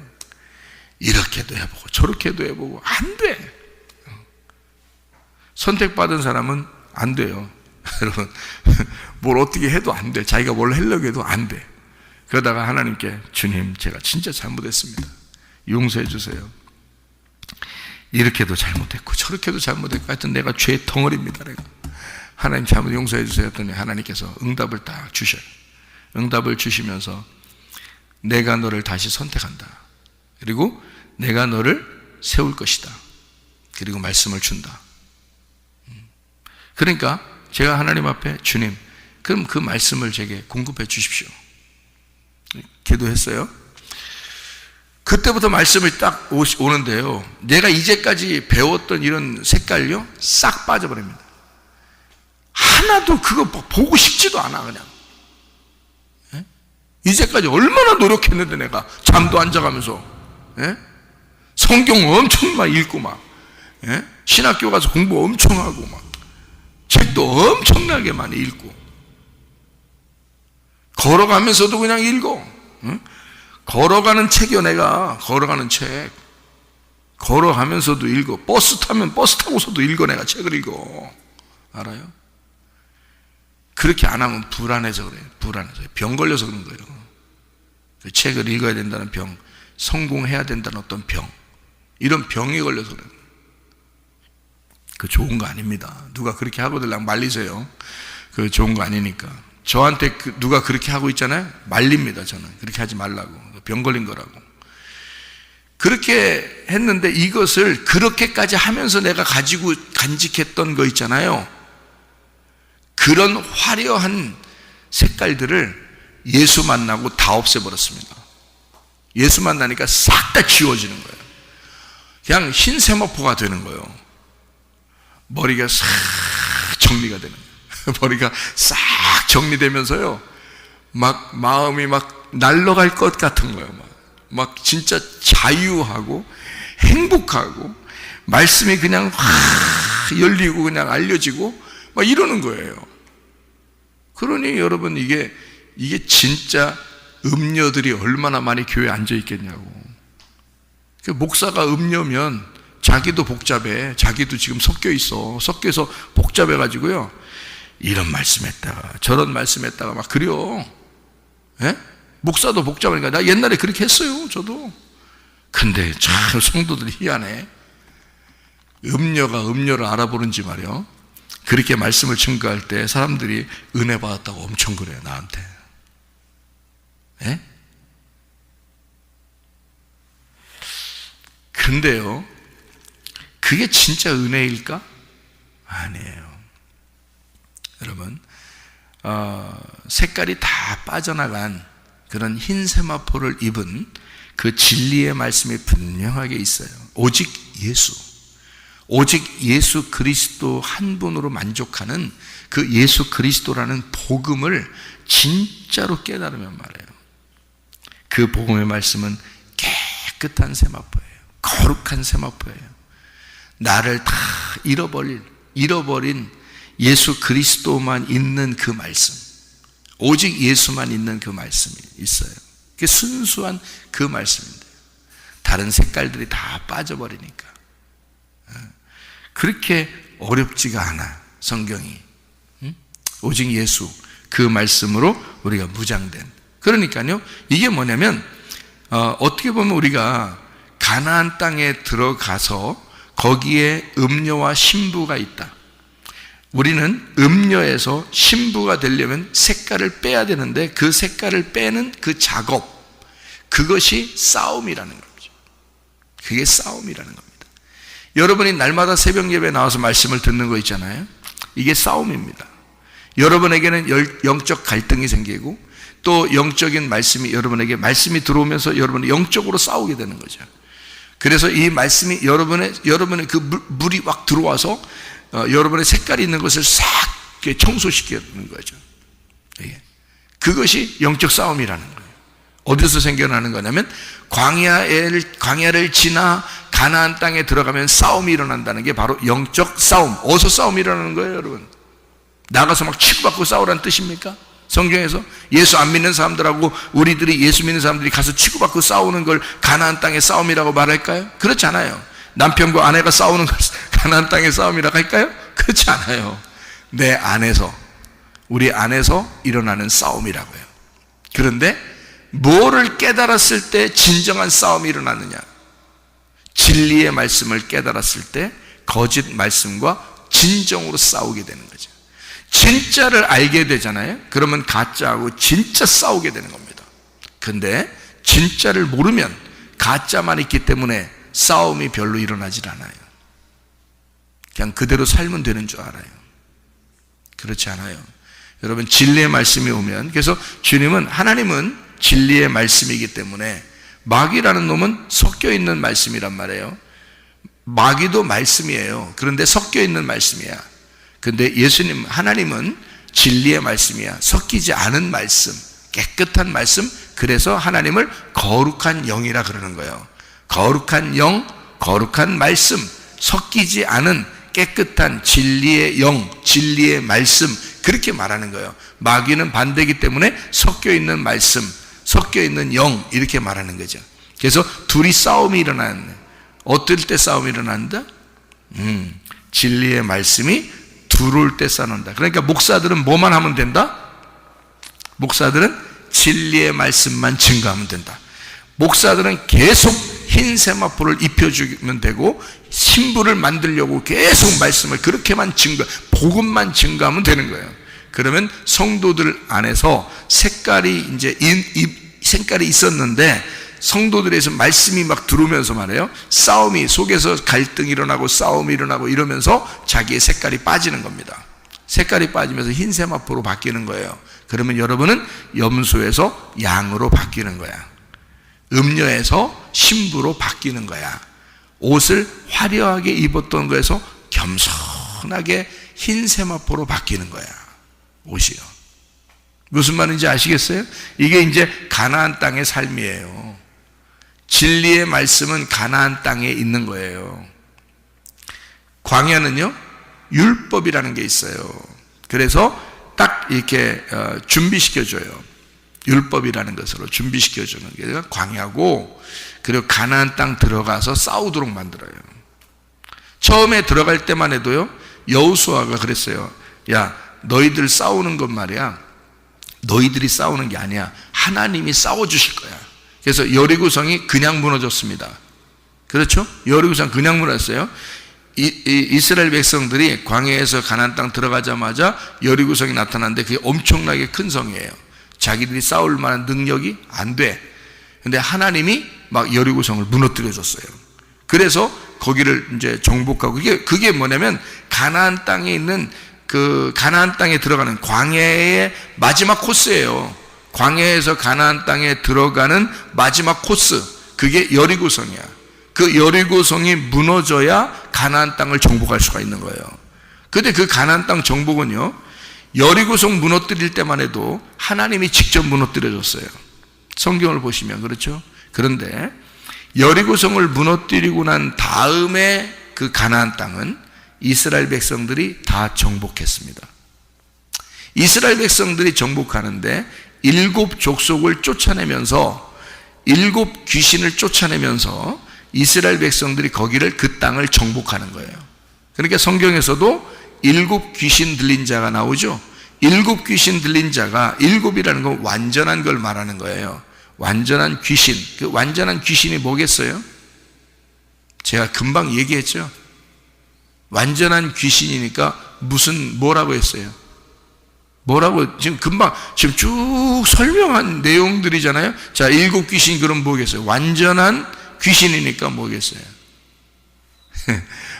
이렇게도 해보고 저렇게도 해보고 안 돼. 선택받은 사람은 안 돼요. 여러분, 뭘 어떻게 해도 안 돼. 자기가 뭘 하려고 해도 안 돼. 그러다가 하나님께, 주님, 제가 진짜 잘못했습니다. 용서해 주세요. 이렇게도 잘못했고 저렇게도 잘못했고 하여튼 내가 죄의 덩어리입니다. 내가. 하나님 잘못 용서해 주세요 했더니 하나님께서 응답을 딱 주셔요. 응답을 주시면서 내가 너를 다시 선택한다. 그리고 내가 너를 세울 것이다. 그리고 말씀을 준다. 그러니까 제가 하나님 앞에, 주님, 그럼 그 말씀을 제게 공급해 주십시오. 기도했어요. 그때부터 말씀이 딱 오는데요, 내가 이제까지 배웠던 이런 색깔요 싹 빠져버립니다. 하나도 그거 보고 싶지도 않아. 그냥 이제까지 얼마나 노력했는데, 내가 잠도 안 자가면서 성경 엄청 막 읽고 막 신학교 가서 공부 엄청 하고 막 책도 엄청나게 많이 읽고, 걸어가면서도 그냥 읽어. 걸어가는 책이요. 내가 걸어가는 책, 걸어가면서도 읽어. 버스 타면 버스 타고서도 읽어. 내가 책을 읽어. 알아요? 그렇게 안 하면 불안해서 그래요. 불안해서. 병 걸려서 그런 거예요. 그 책을 읽어야 된다는 병, 성공해야 된다는 어떤 병, 이런 병이 걸려서 그래요. 그 좋은 거 아닙니다. 누가 그렇게 하고들랑 말리세요. 그 좋은 거 아니니까. 저한테 누가 그렇게 하고 있잖아요. 말립니다. 저는 그렇게 하지 말라고. 병 걸린 거라고. 그렇게 했는데 이것을 그렇게까지 하면서 내가 가지고 간직했던 거 있잖아요. 그런 화려한 색깔들을 예수 만나고 다 없애버렸습니다. 예수 만나니까 싹 다 지워지는 거예요. 그냥 흰 세마포가 되는 거예요. 머리가 싹 정리가 되는 거예요. 머리가 싹 정리되면서요, 막 마음이 막 날아갈 것 같은 거예요. 막 진짜 자유하고 행복하고 말씀이 그냥 확 열리고 그냥 알려지고 막 이러는 거예요. 그러니 여러분, 이게 진짜 음녀들이 얼마나 많이 교회에 앉아 있겠냐고. 목사가 음녀면 자기도 복잡해. 자기도 지금 섞여 있어. 섞여서 복잡해 가지고요, 이런 말씀했다가 저런 말씀했다가 막 그래요. 예? 목사도 복잡하니까. 나 옛날에 그렇게 했어요, 저도. 근데 참 성도들이 희한해. 음녀가 음녀를 알아보는지 말이요, 그렇게 말씀을 증거할 때 사람들이 은혜 받았다고 엄청 그래요, 나한테. 예? 근데요, 그게 진짜 은혜일까? 아니에요. 여러분, 색깔이 다 빠져나간 그런 흰 세마포를 입은 그 진리의 말씀이 분명하게 있어요. 오직 예수 그리스도 한 분으로 만족하는 그 예수 그리스도라는 복음을 진짜로 깨달으면 말이에요, 그 복음의 말씀은 깨끗한 세마포예요. 거룩한 세마포예요. 나를 다 잃어버린 예수 그리스도만 있는 그 말씀, 오직 예수만 있는 그 말씀이 있어요. 그게 순수한 그 말씀인데 다른 색깔들이 다 빠져버리니까. 그렇게 어렵지가 않아, 성경이. 오직 예수, 그 말씀으로 우리가 무장된. 그러니까요, 이게 뭐냐면 어떻게 보면 우리가 가나안 땅에 들어가서 거기에 음녀와 신부가 있다. 우리는 음녀에서 신부가 되려면 색깔을 빼야 되는데 그 색깔을 빼는 그 작업, 그것이 싸움이라는 거죠. 그게 싸움이라는 겁니다. 여러분이 날마다 새벽 예배에 나와서 말씀을 듣는 거 있잖아요. 이게 싸움입니다. 여러분에게는 영적 갈등이 생기고 또 영적인 말씀이 여러분에게 말씀이 들어오면서 여러분이 영적으로 싸우게 되는 거죠. 그래서 이 말씀이 여러분의 그 물이 확 들어와서 여러분의 색깔이 있는 것을 싹 청소시키는 거죠. 그것이 영적 싸움이라는 거예요. 어디서 생겨나는 거냐면 광야를 지나 가나안 땅에 들어가면 싸움이 일어난다는 게 바로 영적 싸움. 어디서 싸움이 일어나는 거예요, 여러분? 나가서 막 치고받고 싸우라는 뜻입니까? 성경에서 예수 안 믿는 사람들하고 우리들이 예수 믿는 사람들이 가서 치고받고 싸우는 걸 가나안 땅의 싸움이라고 말할까요? 그렇지 않아요. 남편과 아내가 싸우는 걸 가나안 땅의 싸움이라고 할까요? 그렇지 않아요. 내 안에서, 우리 안에서 일어나는 싸움이라고요. 그런데 뭐를 깨달았을 때 진정한 싸움이 일어나느냐? 진리의 말씀을 깨달았을 때 거짓 말씀과 진정으로 싸우게 되는 거죠. 진짜를 알게 되잖아요. 그러면 가짜하고 진짜 싸우게 되는 겁니다. 근데 진짜를 모르면 가짜만 있기 때문에 싸움이 별로 일어나질 않아요. 그냥 그대로 살면 되는 줄 알아요. 그렇지 않아요. 여러분, 진리의 말씀이 오면, 그래서 주님은, 하나님은 진리의 말씀이기 때문에 마귀라는 놈은 섞여 있는 말씀이란 말이에요. 마귀도 말씀이에요. 그런데 섞여 있는 말씀이야. 근데 예수님, 하나님은 진리의 말씀이야. 섞이지 않은 말씀, 깨끗한 말씀. 그래서 하나님을 거룩한 영이라 그러는 거예요. 거룩한 영, 거룩한 말씀, 섞이지 않은 깨끗한 진리의 영, 진리의 말씀, 그렇게 말하는 거예요. 마귀는 반대이기 때문에 섞여 있는 말씀, 섞여 있는 영, 이렇게 말하는 거죠. 그래서 둘이 싸움이 일어나는, 어떨 때 싸움이 일어난다? 진리의 말씀이 들어올 때 싸운다. 그러니까 목사들은 뭐만 하면 된다? 목사들은 진리의 말씀만 증거하면 된다. 목사들은 계속 흰 세마포를 입혀주면 되고 신부를 만들려고 계속 말씀을 그렇게만 복음만 증거하면 되는 거예요. 그러면 성도들 안에서 색깔이 있었는데 성도들에서 말씀이 막 들어오면서 말해요, 싸움이, 속에서 갈등이 일어나고 싸움이 일어나고 이러면서 자기의 색깔이 빠지는 겁니다. 색깔이 빠지면서 흰 세마포로 바뀌는 거예요. 그러면 여러분은 염소에서 양으로 바뀌는 거야. 음녀에서 신부로 바뀌는 거야. 옷을 화려하게 입었던 거에서 겸손하게 흰 세마포로 바뀌는 거야. 옷이요. 무슨 말인지 아시겠어요? 이게 이제 가나안 땅의 삶이에요. 진리의 말씀은 가나안 땅에 있는 거예요. 광야는요, 율법이라는 게 있어요. 그래서 딱 이렇게 준비시켜줘요. 율법이라는 것으로 준비시켜주는 게 광야고, 그리고 가나안 땅 들어가서 싸우도록 만들어요. 처음에 들어갈 때만 해도요, 여호수아가 그랬어요. 야, 너희들 싸우는 것 말이야, 너희들이 싸우는 게 아니야, 하나님이 싸워주실 거야. 그래서 여리고성이 그냥 무너졌습니다. 그렇죠? 여리고성 그냥 무너졌어요. 이스라엘 백성들이 광야에서 가나안 땅 들어가자마자 여리고성이 나타났는데 그게 엄청나게 큰 성이에요. 자기들이 싸울 만한 능력이 안 돼. 근데 하나님이 막 여리고성을 무너뜨려 줬어요. 그래서 거기를 이제 정복하고, 그게 뭐냐면 가나안 땅에 있는 그 가나안 땅에 들어가는 광야의 마지막 코스예요. 광야에서 가나안 땅에 들어가는 마지막 코스, 그게 여리고성이야. 그 여리고성이 무너져야 가나안 땅을 정복할 수가 있는 거예요. 근데 그 가나안 땅 정복은요, 여리고성 무너뜨릴 때만 해도 하나님이 직접 무너뜨려 줬어요. 성경을 보시면 그렇죠. 그런데 여리고성을 무너뜨리고 난 다음에 그 가나안 땅은 이스라엘 백성들이 다 정복했습니다. 이스라엘 백성들이 정복하는데 7 족속을 쫓아내면서, 7 귀신을 쫓아내면서 이스라엘 백성들이 거기를, 그 땅을 정복하는 거예요. 그러니까 성경에서도 7 귀신 들린 자가 나오죠. 7 귀신 들린 자가, 7이라는 건 완전한 걸 말하는 거예요. 완전한 귀신. 그 완전한 귀신이 뭐겠어요? 제가 금방 얘기했죠. 완전한 귀신이니까 뭐라고 했어요? 뭐라고 지금 금방 지금 쭉 설명한 내용들이잖아요. 자, 7 귀신 그럼 뭐겠어요? 완전한 귀신이니까 뭐겠어요?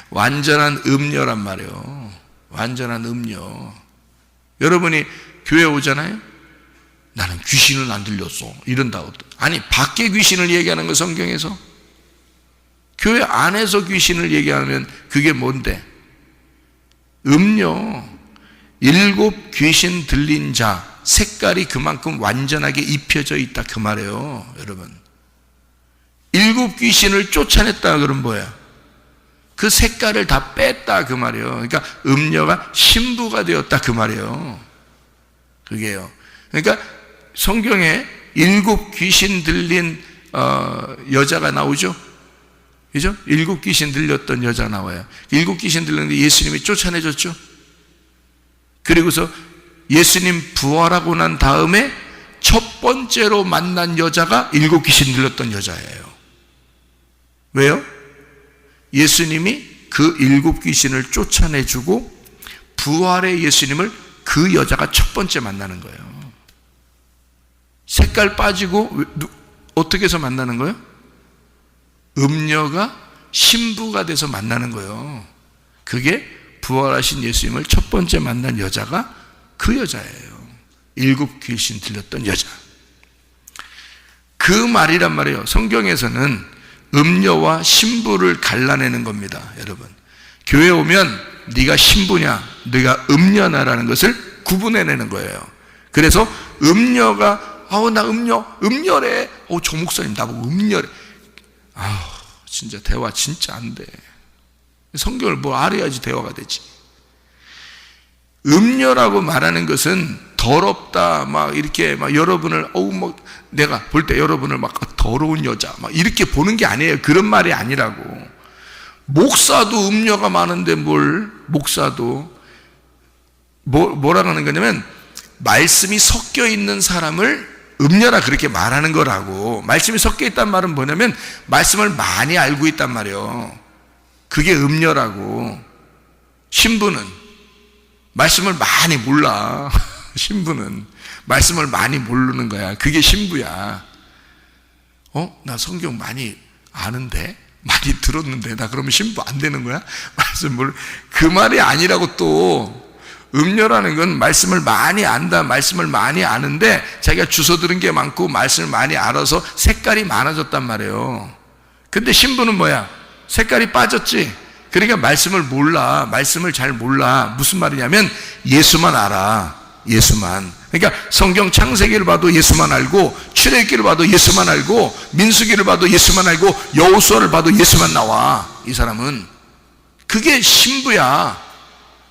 완전한 음녀란 말이에요. 완전한 음녀. 여러분이 교회 오잖아요. 나는 귀신은 안 들렸어 이런다. 아니, 밖에 귀신을 얘기하는 거 성경에서. 교회 안에서 귀신을 얘기하면 그게 뭔데? 음녀. 7 귀신 들린 자, 색깔이 그만큼 완전하게 입혀져 있다 그 말이에요. 여러분, 7 귀신을 쫓아냈다 그럼 뭐야? 그 색깔을 다 뺐다 그 말이에요. 그러니까 음녀가 신부가 되었다 그 말이에요. 그게요. 그러니까 성경에 7 귀신 들린 여자가 나오죠. 그죠? 7 귀신 들렸던 여자 나와요. 7 귀신 들렸는데 예수님이 쫓아내줬죠. 그리고서 예수님 부활하고 난 다음에 첫 번째로 만난 여자가 7 귀신 들렸던 여자예요. 왜요? 예수님이 그 7 귀신을 쫓아내주고 부활의 예수님을 그 여자가 첫 번째 만나는 거예요. 색깔 빠지고 어떻게 해서 만나는 거예요? 음녀가 신부가 돼서 만나는 거예요. 그게 부활하신 예수님을 첫 번째 만난 여자가 그 여자예요. 7 귀신 들렸던 여자. 그 말이란 말이에요. 성경에서는 음녀와 신부를 갈라내는 겁니다. 여러분, 교회 오면 네가 신부냐 네가 음녀나라는 것을 구분해내는 거예요. 그래서 음녀가 나 음녀래. 조 목사님 나보고 음녀래. 진짜 대화 진짜 안 돼. 성경을 뭐 알아야지 대화가 되지. 음녀라고 말하는 것은 더럽다, 막 이렇게 막 여러분을 내가 볼 때 여러분을 막 더러운 여자 막 이렇게 보는 게 아니에요. 그런 말이 아니라고. 목사도 음녀가 많은데 목사도 뭐라고 하는 거냐면 말씀이 섞여 있는 사람을 음녀라 그렇게 말하는 거라고. 말씀이 섞여 있단 말은 뭐냐면 말씀을 많이 알고 있단 말이에요. 그게 음녀라고. 신부는 말씀을 많이 몰라. 신부는 말씀을 많이 모르는 거야. 그게 신부야. 나 성경 많이 아는데, 많이 들었는데, 나 그러면 신부 안 되는 거야? 말씀을, 그 말이 아니라고. 또 음료라는 건 말씀을 많이 안다, 말씀을 많이 아는데 자기가 주워 들은 게 많고 말씀을 많이 알아서 색깔이 많아졌단 말이에요. 근데 신부는 뭐야? 색깔이 빠졌지. 그러니까 말씀을 몰라. 말씀을 잘 몰라. 무슨 말이냐면 예수만 알아. 예수만. 그러니까 성경 창세기를 봐도 예수만 알고, 출애굽기를 봐도 예수만 알고, 민수기를 봐도 예수만 알고, 여호수아를 봐도 예수만 나와. 이 사람은. 그게 신부야.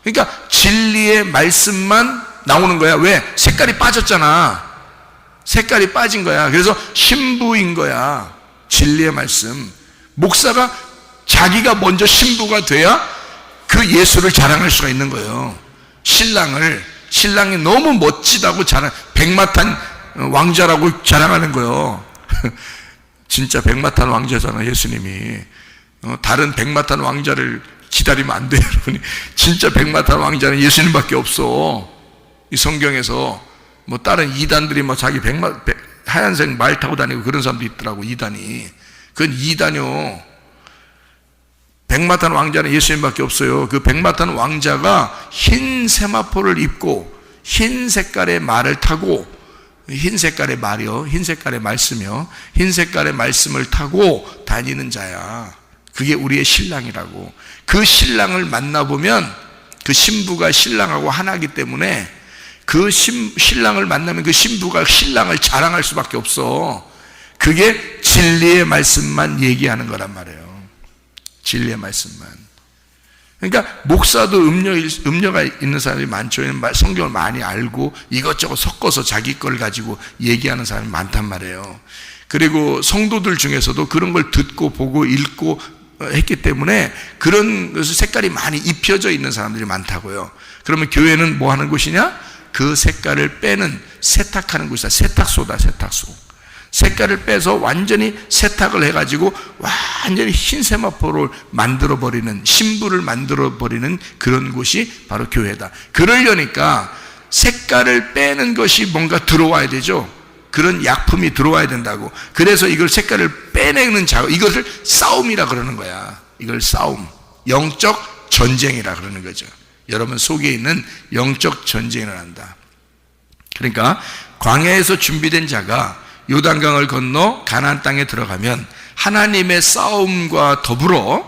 그러니까 진리의 말씀만 나오는 거야. 왜? 색깔이 빠졌잖아. 색깔이 빠진 거야. 그래서 신부인 거야. 진리의 말씀. 목사가 자기가 먼저 신부가 돼야 그 예수를 자랑할 수가 있는 거예요. 신랑이 너무 멋지다고 백마탄 왕자라고 자랑하는 거예요. 진짜 백마탄 왕자잖아, 예수님이. 다른 백마탄 왕자를 기다리면 안 돼요, 여러분이. 진짜 백마탄 왕자는 예수님밖에 없어. 이 성경에서. 뭐 다른 이단들이 뭐 자기 하얀색 말 타고 다니고 그런 사람도 있더라고, 이단이. 그건 이단이요. 백마탄 왕자는 예수님밖에 없어요. 그 백마탄 왕자가 흰 세마포를 입고 흰 색깔의 말을 타고, 흰 색깔의 말이요, 흰 색깔의 말씀이요, 흰 색깔의 말씀을 타고 다니는 자야. 그게 우리의 신랑이라고. 그 신랑을 만나보면, 그 신부가 신랑하고 하나이기 때문에 그 신랑을 만나면 그 신부가 신랑을 자랑할 수밖에 없어. 그게 진리의 말씀만 얘기하는 거란 말이에요. 진리의 말씀만. 그러니까 목사도 음료가 있는 사람이 많죠. 성경을 많이 알고 이것저것 섞어서 자기 걸 가지고 얘기하는 사람이 많단 말이에요. 그리고 성도들 중에서도 그런 걸 듣고 보고 읽고 했기 때문에 그런 것을 색깔이 많이 입혀져 있는 사람들이 많다고요. 그러면 교회는 뭐 하는 곳이냐? 그 색깔을 빼는, 세탁하는 곳이다. 세탁소다, 세탁소. 색깔을 빼서 완전히 세탁을 해가지고 완전히 흰 세마포를 만들어버리는, 신부를 만들어버리는 그런 곳이 바로 교회다. 그러려니까 색깔을 빼는 것이 뭔가 들어와야 되죠. 그런 약품이 들어와야 된다고. 그래서 이걸 색깔을 빼내는 작업, 이것을 싸움이라 그러는 거야. 이걸 싸움, 영적 전쟁이라 그러는 거죠. 여러분 속에 있는 영적 전쟁을 한다. 그러니까 광야에서 준비된 자가 요단강을 건너 가나안 땅에 들어가면 하나님의 싸움과 더불어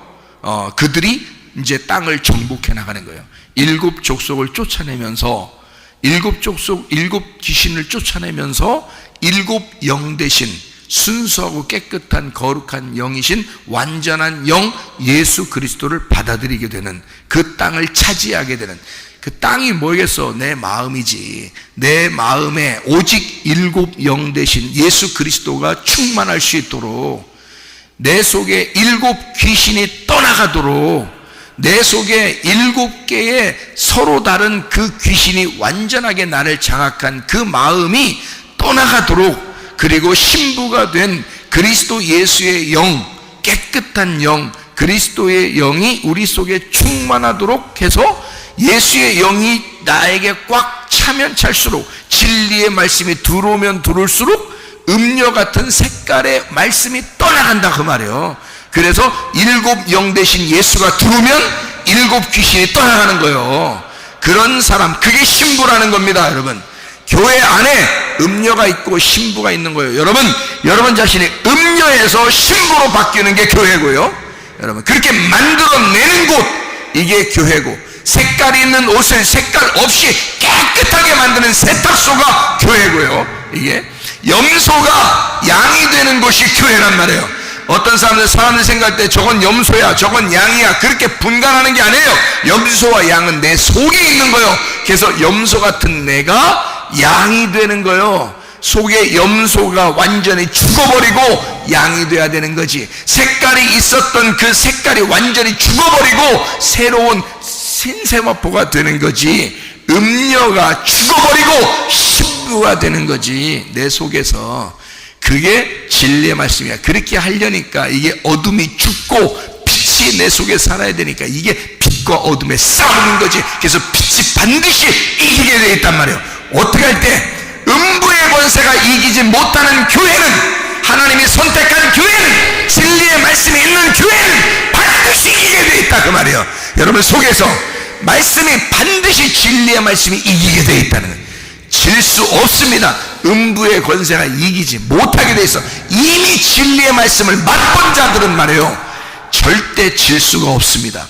그들이 이제 땅을 정복해 나가는 거예요. 7 족속을 쫓아내면서, 7 족속 7 귀신을 쫓아내면서 7 영 대신 순수하고 깨끗한 거룩한 영이신 완전한 영 예수 그리스도를 받아들이게 되는, 그 땅을 차지하게 되는, 그 땅이 뭐겠어? 내 마음이지. 내 마음에 오직 7 영 대신 예수 그리스도가 충만할 수 있도록, 내 속에 7 귀신이 떠나가도록, 내 속에 7개의 서로 다른 그 귀신이 완전하게 나를 장악한 그 마음이 떠나가도록, 그리고 신부가 된 그리스도 예수의 영, 깨끗한 영, 그리스도의 영이 우리 속에 충만하도록 해서 예수의 영이 나에게 꽉 차면 찰수록, 진리의 말씀이 들어오면 들어올수록 음료 같은 색깔의 말씀이 떠나간다 그 말이에요. 그래서 7 영 대신 예수가 들어오면 7 귀신이 떠나가는 거예요. 그런 사람, 그게 신부라는 겁니다. 여러분, 교회 안에 음료가 있고 신부가 있는 거예요. 여러분 자신이 음료에서 신부로 바뀌는 게 교회고요. 여러분, 그렇게 만들어내는 곳, 이게 교회고, 색깔이 있는 옷을 색깔 없이 깨끗하게 만드는 세탁소가 교회고요. 이게 염소가 양이 되는 곳이 교회란 말이에요. 어떤 사람들 생각할 때 저건 염소야, 저건 양이야, 그렇게 분간하는 게 아니에요. 염소와 양은 내 속에 있는 거예요. 그래서 염소 같은 내가 양이 되는 거예요. 속에 염소가 완전히 죽어버리고 양이 돼야 되는 거지. 색깔이 있었던 그 색깔이 완전히 죽어버리고 새로운 신세마포가 되는 거지. 음료가 죽어버리고 신부가 되는 거지, 내 속에서. 그게 진리의 말씀이야. 그렇게 하려니까 이게 어둠이 죽고 빛이 내 속에 살아야 되니까 이게 빛과 어둠의 싸움인 거지. 그래서 빛이 반드시 이기게 되어 있단 말이에요. 어떻게 할 때? 음부의 권세가 이기지 못하는 교회는 하나님이 선택한 교회는, 진리의 말씀이 있는 교회는 반드시 이기게 되어 있다 그 말이에요. 여러분 속에서 말씀이 반드시, 진리의 말씀이 이기게 되어 있다는 거예요. 질 수 없습니다. 음부의 권세가 이기지 못하게 되어 있어. 이미 진리의 말씀을 맛본 자들은 말이에요, 절대 질 수가 없습니다.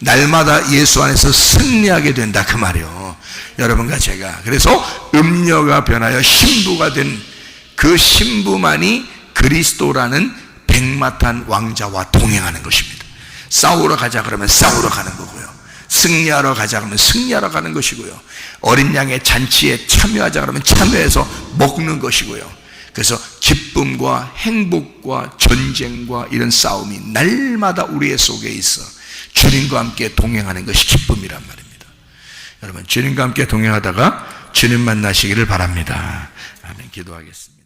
날마다 예수 안에서 승리하게 된다 그 말이에요. 여러분과 제가, 그래서 음녀가 변하여 신부가 된 그 신부만이 그리스도라는 백마탄 왕자와 동행하는 것입니다. 싸우러 가자 그러면 싸우러 가는 거고요, 승리하러 가자 그러면 승리하러 가는 것이고요, 어린 양의 잔치에 참여하자 그러면 참여해서 먹는 것이고요. 그래서 기쁨과 행복과 전쟁과 이런 싸움이 날마다 우리의 속에 있어 주님과 함께 동행하는 것이 기쁨이란 말입니다. 여러분, 주님과 함께 동행하다가 주님 만나시기를 바랍니다. 아멘. 기도하겠습니다.